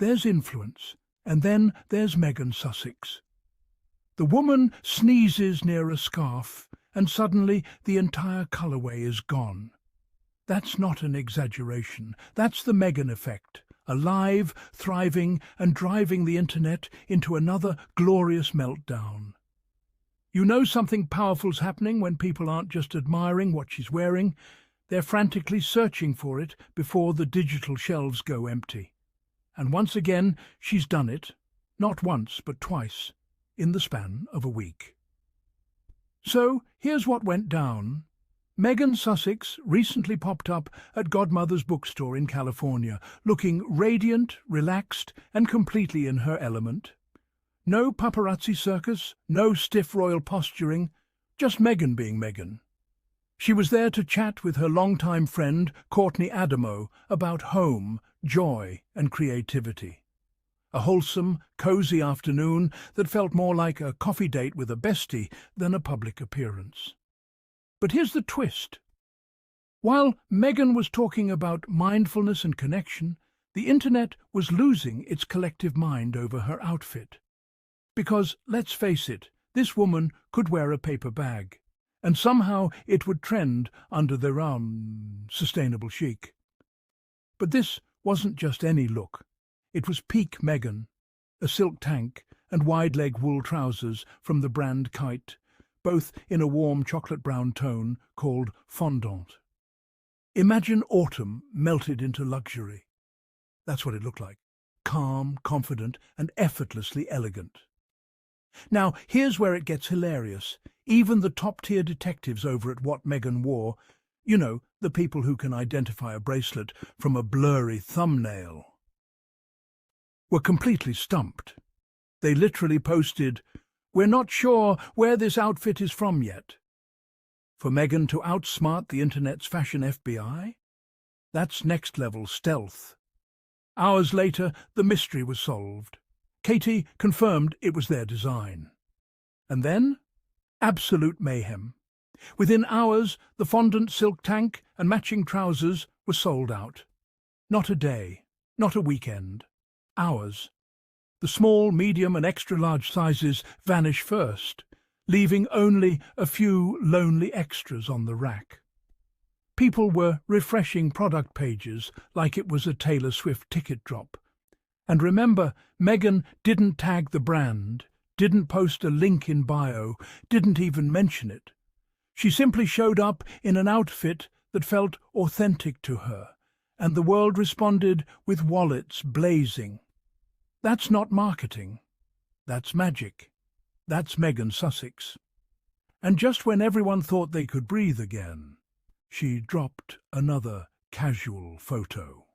there's influence, and then there's Meghan Sussex. The woman sneezes near a scarf, and suddenly the entire colourway is gone. That's not an exaggeration. That's the Meghan effect, alive, thriving, and driving the internet into another glorious meltdown. You know something powerful's happening when people aren't just admiring what she's wearing, they're frantically searching for it before the digital shelves go empty. And once again, she's done it, not once but twice, in the span of a week. So, here's what went down. Meghan Sussex recently popped up at Godmother's bookstore in California, looking radiant, relaxed, and completely in her element. No paparazzi circus, no stiff royal posturing, just Meghan being Meghan. She was there to chat with her longtime friend, Courtney Adamo, about home, joy, and creativity. A wholesome, cosy afternoon that felt more like a coffee date with a bestie than a public appearance. But here's the twist. While Meghan was talking about mindfulness and connection, the internet was losing its collective mind over her outfit. Because, let's face it, this woman could wear a paper bag, and somehow it would trend under their sustainable chic. But this wasn't just any look. It was peak Meghan, a silk tank and wide-leg wool trousers from the brand Kite, both in a warm chocolate-brown tone called fondant. Imagine autumn melted into luxury. That's what it looked like. Calm, confident, and effortlessly elegant. Now, here's where it gets hilarious. Even the top-tier detectives over at What Meghan Wore, you know, the people who can identify a bracelet from a blurry thumbnail, were completely stumped. They literally posted, "We're not sure where this outfit is from yet." For Meghan to outsmart the internet's fashion FBI? That's next-level stealth. Hours later, the mystery was solved. Katie confirmed it was their design. And then, absolute mayhem. Within hours, the fondant silk tank and matching trousers were sold out. Not a day, not a weekend. Hours. The small, medium and extra-large sizes vanish first, leaving only a few lonely extras on the rack. People were refreshing product pages like it was a Taylor Swift ticket drop. And remember, Meghan didn't tag the brand, didn't post a link in bio, didn't even mention it. She simply showed up in an outfit that felt authentic to her, and the world responded with wallets blazing. That's not marketing. That's magic. That's Meghan Sussex. And just when everyone thought they could breathe again, she dropped another casual photo.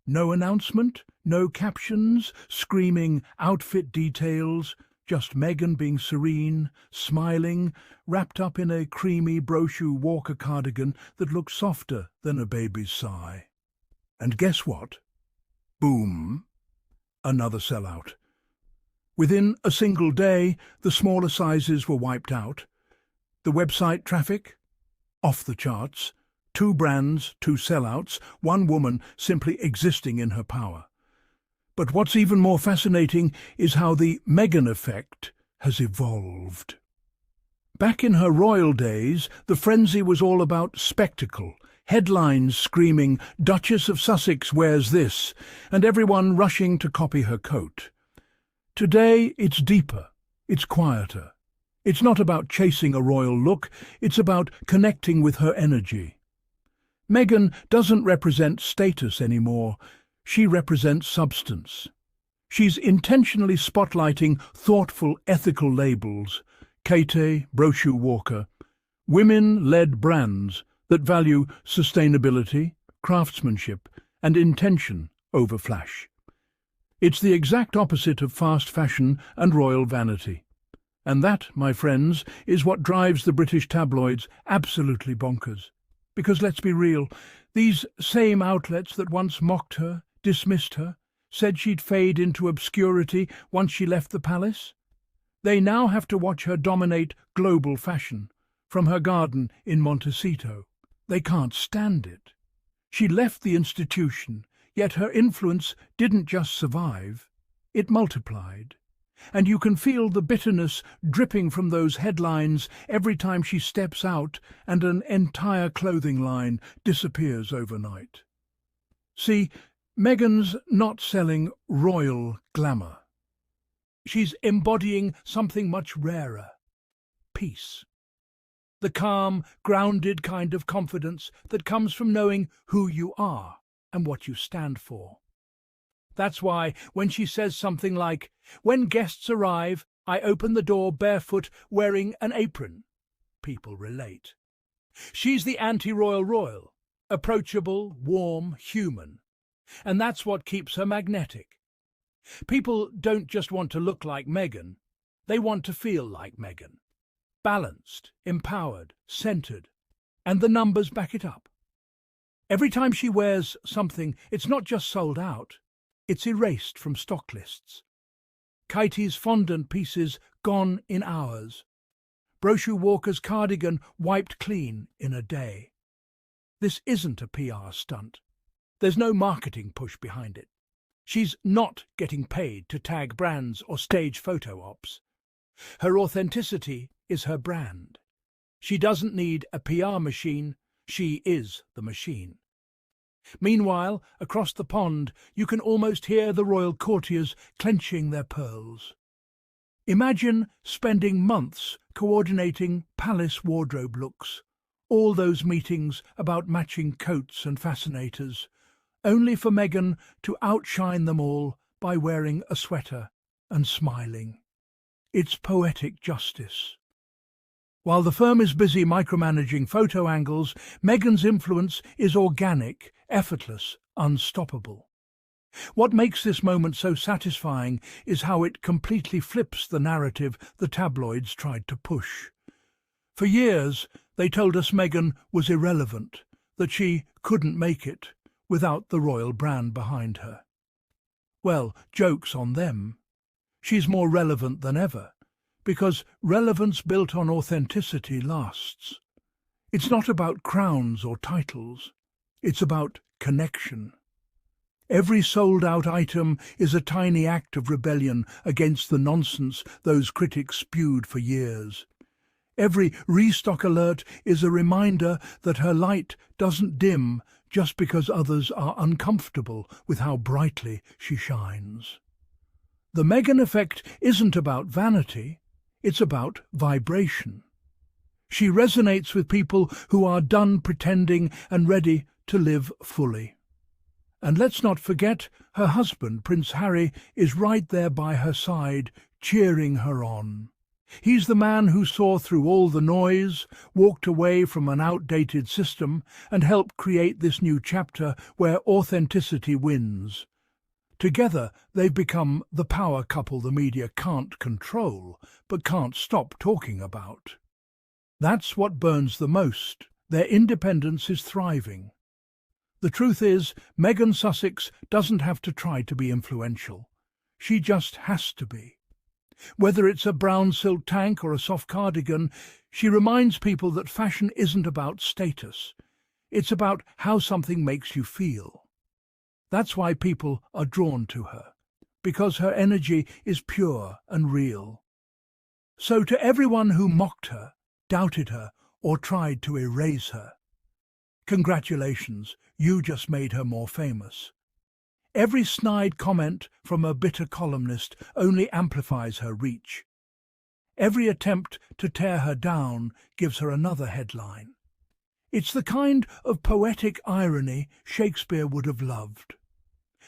No announcement, no captions, screaming outfit details, just Meghan being serene, smiling, wrapped up in a creamy brochure Walker cardigan that looked softer than a baby's sigh. And guess what? Boom. Another sellout. Within a single day, the smaller sizes were wiped out. The website traffic? Off the charts. 2 brands, 2 sellouts, 1 woman simply existing in her power. But what's even more fascinating is how the Meghan effect has evolved. Back in her royal days, the frenzy was all about spectacle, headlines screaming, "Duchess of Sussex wears this," and everyone rushing to copy her coat. Today, it's deeper, it's quieter. It's not about chasing a royal look, it's about connecting with her energy. Meghan doesn't represent status anymore, she represents substance. She's intentionally spotlighting thoughtful, ethical labels, Kate, Brochure Walker, women-led brands that value sustainability, craftsmanship, and intention over flash. It's the exact opposite of fast fashion and royal vanity. And that, my friends, is what drives the British tabloids absolutely bonkers. Because let's be real, these same outlets that once mocked her, dismissed her, said she'd fade into obscurity once she left the palace, they now have to watch her dominate global fashion, from her garden in Montecito. They can't stand it. She left the institution, Yet her influence didn't just survive, it multiplied. And you can feel the bitterness dripping from those headlines every time she steps out and an entire clothing line disappears overnight. See, Meghan's not selling royal glamour. She's embodying something much rarer: peace. The calm, grounded kind of confidence that comes from knowing who you are and what you stand for. That's why when she says something like, "When guests arrive, I open the door barefoot, wearing an apron," people relate. She's the anti-royal royal, approachable, warm, human. And that's what keeps her magnetic. People don't just want to look like Meghan, they want to feel like Meghan. Balanced, empowered, centered. And the numbers back it up. Every time she wears something, it's not just sold out, it's erased from stock lists. Kitey's fondant pieces gone in hours. Brochu Walker's cardigan wiped clean in a day. This isn't a PR stunt. There's no marketing push behind it. She's not getting paid to tag brands or stage photo ops. Her authenticity is her brand. She doesn't need a PR machine, she is the machine. Meanwhile, across the pond, you can almost hear the royal courtiers clenching their pearls. Imagine spending months coordinating palace wardrobe looks, all those meetings about matching coats and fascinators, only for Meghan to outshine them all by wearing a sweater and smiling. It's poetic justice. While the firm is busy micromanaging photo angles, Meghan's influence is organic, effortless, unstoppable. What makes this moment so satisfying is how it completely flips the narrative the tabloids tried to push. For years, they told us Meghan was irrelevant, that she couldn't make it without the royal brand behind her. Well, joke's on them. She's more relevant than ever, because relevance built on authenticity lasts. It's not about crowns or titles. It's about connection. Every sold-out item is a tiny act of rebellion against the nonsense those critics spewed for years. Every restock alert is a reminder that her light doesn't dim just because others are uncomfortable with how brightly she shines. The Meghan effect isn't about vanity, it's about vibration. She resonates with people who are done pretending and ready to live fully. And let's not forget, her husband, Prince Harry, is right there by her side, cheering her on. He's the man who saw through all the noise, walked away from an outdated system, and helped create this new chapter where authenticity wins. Together, they've become the power couple the media can't control, but can't stop talking about. That's what burns the most. Their independence is thriving. The truth is, Meghan Sussex doesn't have to try to be influential. She just has to be. Whether it's a brown silk tank or a soft cardigan, she reminds people that fashion isn't about status. It's about how something makes you feel. That's why people are drawn to her, because her energy is pure and real. So to everyone who mocked her, doubted her, or tried to erase her, congratulations, you just made her more famous. Every snide comment from a bitter columnist only amplifies her reach. Every attempt to tear her down gives her another headline. It's the kind of poetic irony Shakespeare would have loved.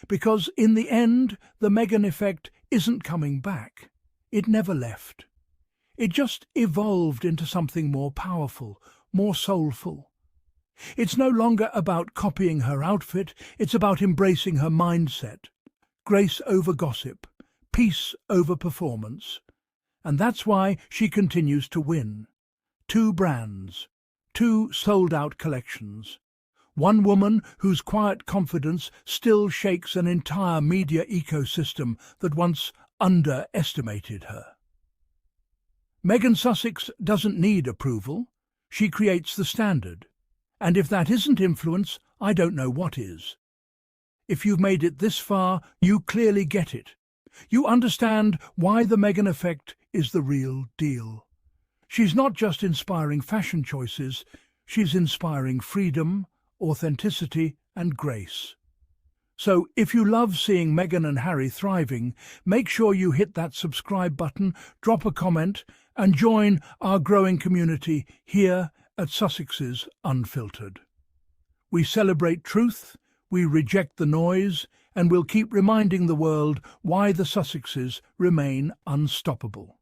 Because in the end, the Meghan effect isn't coming back. It never left. It just evolved into something more powerful, more soulful. It's no longer about copying her outfit, it's about embracing her mindset. Grace over gossip, peace over performance. And that's why she continues to win. 2 brands, 2 sold-out collections. One woman whose quiet confidence still shakes an entire media ecosystem that once underestimated her. Meghan Sussex doesn't need approval. She creates the standard. And if that isn't influence, I don't know what is. If you've made it this far, you clearly get it. You understand why the Meghan effect is the real deal. She's not just inspiring fashion choices, she's inspiring freedom, authenticity, and grace. So, if you love seeing Meghan and Harry thriving, make sure you hit that subscribe button, drop a comment, and join our growing community here at Sussexes Unfiltered. We celebrate truth, we reject the noise, and we'll keep reminding the world why the Sussexes remain unstoppable.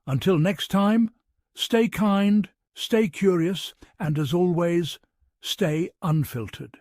Until next time, stay kind, stay curious, and as always, stay unfiltered.